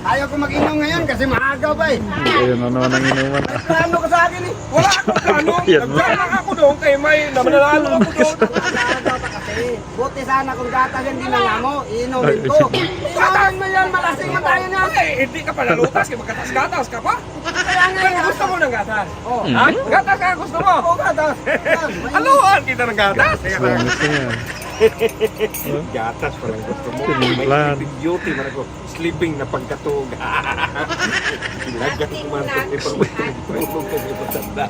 Ayaw ko mag-inom ngayon kasi maaga ba eh. Ayun na naman ang inuman. May plano ka sa akin eh. Wala akong plano. Yan. Nagplano ako doon kay may namanalalo ako doon. Maaga pa kasi. Buti sana kung gatas yung dinala mo, iinumin ko. Iinumin mo yan, malasing mo tayo na. Eh, hindi ka pala lutas, kaya magkatas-gatas ka pa. Kaya nga Pero yan. gusto mo ng gatas. Oh. Ha? Gatas ka gusto mo? Oo, gatas. Yan, may- Aluhan kita ng gatas. Sangit na yan. Gatas palang gusto mo. Tiniplan. May beauty man ako. Sleeping na pagkatog. Ilagat ko man ito. Ipagtulog ko may patanda.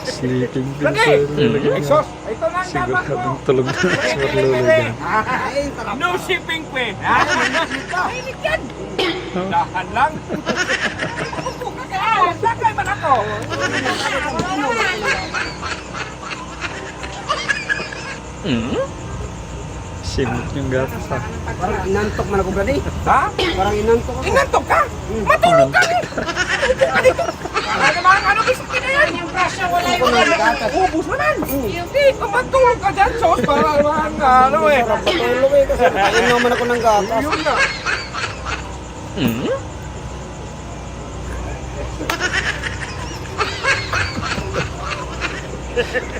Sleeping pill Lagi! sa ilalagay Ay niya. sos, ito lang dapat ko. Siguradong tulog na sa marlulugan. Ay, tarap. No shipping pe. Dito. Dahan lang. Upo ka kaya. Sakay man ako. Simot yung gatas ha. Parang inantok man ako, brady. Ha? Parang inantok ako. Inantok ka? Matulog ka rin. Upo ka dito. Para naman ano gusto ka na yan? Yung presyo wala Ako na yung gatas. Ubus mo nan. Hindi ka matulog ka dyan, sos. Para naman ano eh. Patulog eh kasi kain naman ako ng gatas. Yun na.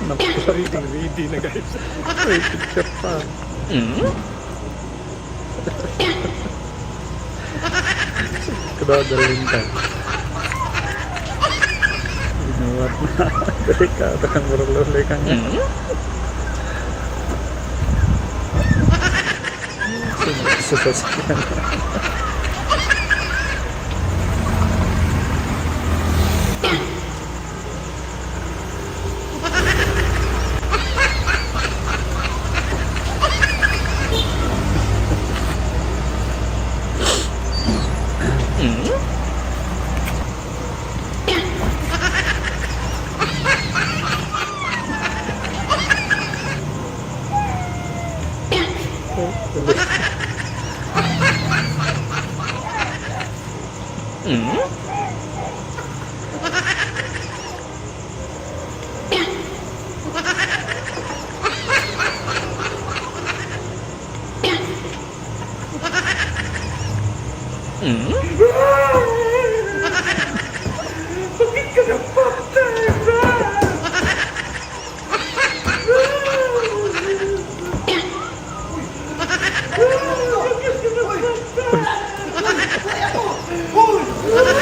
Napaka-ready na guys. May picture pa. Kadadaling ka. Inuwat na. Delikado ang marululay ka nga. Sa sasakyan. Bakit ka napatay ba? Uy!